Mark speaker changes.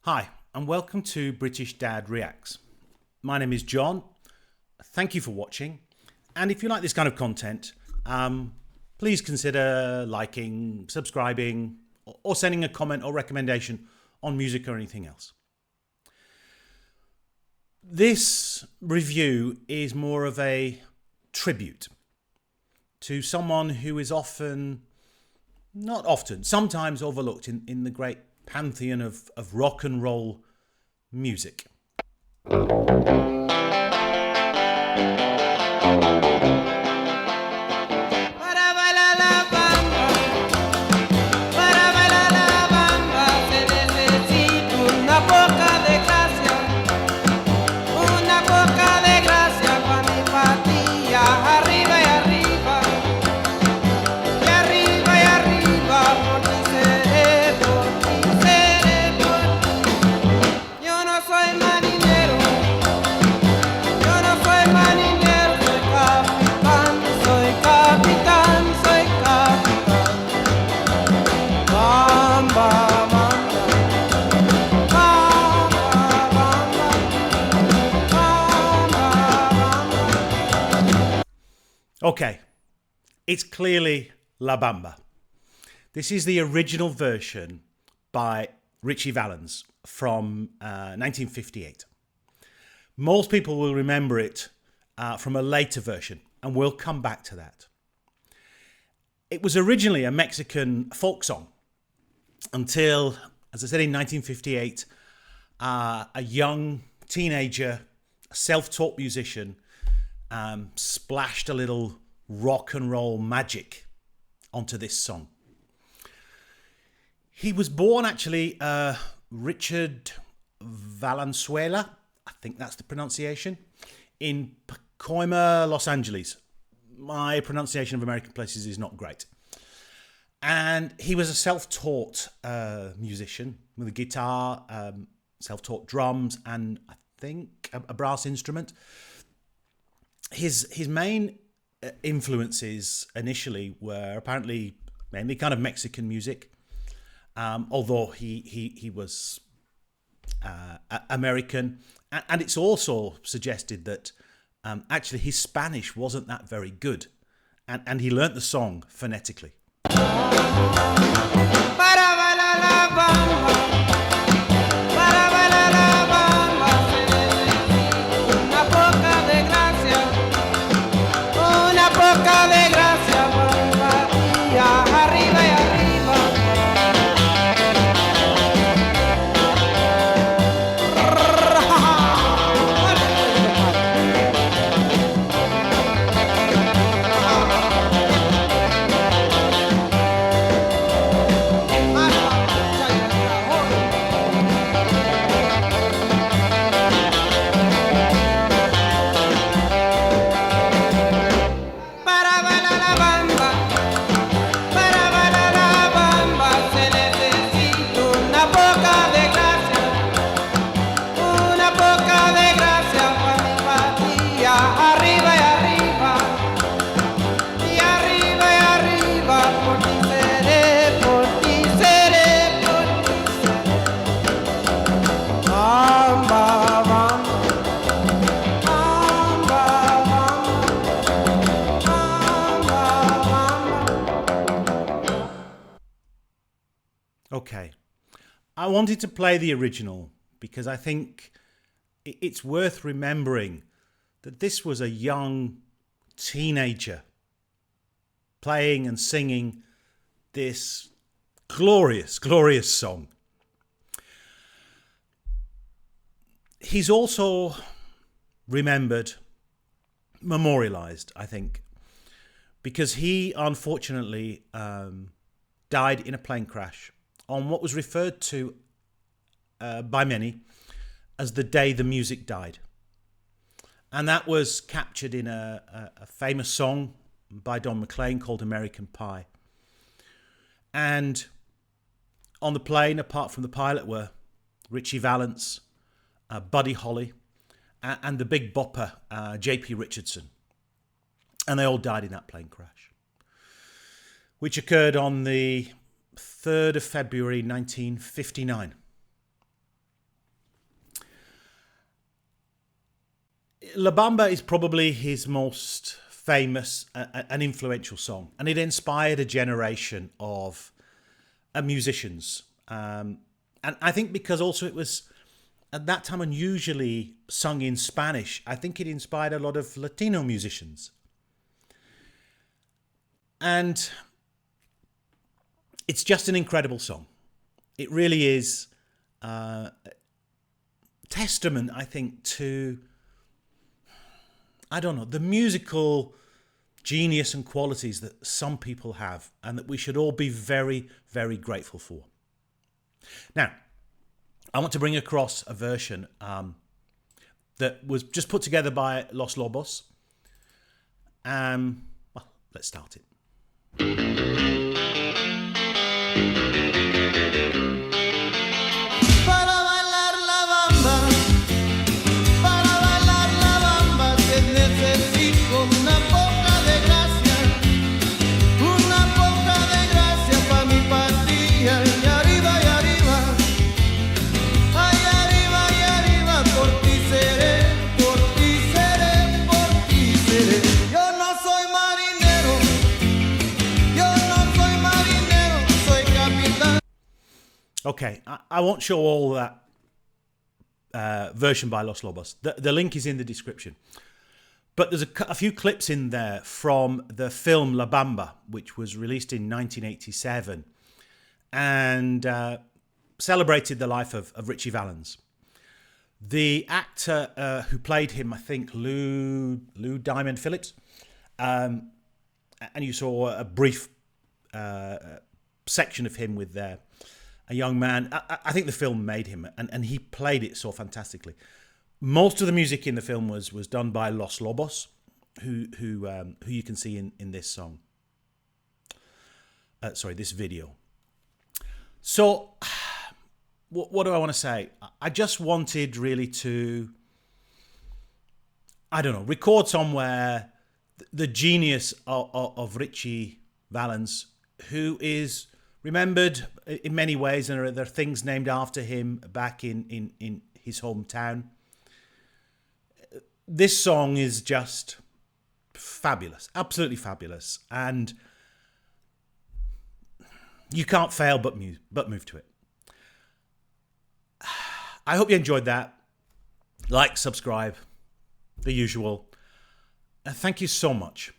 Speaker 1: Hi, and welcome to British Dad Reacts. My name is John. Thank you for watching. And if you like this kind of content, please consider liking, subscribing, or sending a comment or recommendation on music or anything else. This review is more of a tribute to someone who is sometimes overlooked in the great pantheon of rock and roll music. Okay, it's clearly La Bamba. This is the original version by Ritchie Valens from 1958. Most people will remember it from a later version, and we'll come back to that. It was originally a Mexican folk song until, as I said, in 1958, a young teenager, a self-taught musician, splashed a little rock and roll magic onto this song. He was born actually Richard Valenzuela, I think that's the pronunciation, in Pacoima, Los Angeles. My pronunciation of American places is not great. And he was a self-taught musician with a guitar, self-taught drums, and I think a brass instrument. His main influences initially were apparently mainly kind of Mexican music, although he was American, and it's also suggested that actually his Spanish wasn't that very good, and he learnt the song phonetically. Okay, I wanted to play the original because I think it's worth remembering that this was a young teenager playing and singing this glorious, glorious song. He's also remembered, memorialized, I think, because he unfortunately died in a plane crash on what was referred to by many as the day the music died. And that was captured in a famous song by Don McLean called American Pie. And on the plane, apart from the pilot, were Ritchie Valens, Buddy Holly, and the Big Bopper, P Richardson. And they all died in that plane crash, which occurred on the 3rd of February 1959. La Bamba is probably his most famous and influential song, and it inspired a generation of musicians. And I think because also it was at that time unusually sung in Spanish, I think it inspired a lot of Latino musicians. And it's just an incredible song. It really is testament, I think, to, I don't know, the musical genius and qualities that some people have and that we should all be very, very grateful for. Now, I want to bring across a version that was just put together by Los Lobos. Well, let's start it. Okay, I won't show all that version by Los Lobos. The link is in the description. But there's a few clips in there from the film La Bamba, which was released in 1987 and celebrated the life of Ritchie Valens. The actor who played him, I think, Lou Diamond Phillips, and you saw a brief section of him with a young man. I think the film made him, and he played it so fantastically. Most of the music in the film was done by Los Lobos, who you can see in this song. This video. So, what do I want to say? I just wanted really to, I don't know, record somewhere the genius of Ritchie Valens, who is remembered in many ways, and there are things named after him back in his hometown. This song is just fabulous, absolutely fabulous, and you can't fail but move to it. I hope you enjoyed that. Like, subscribe, the usual. Thank you so much.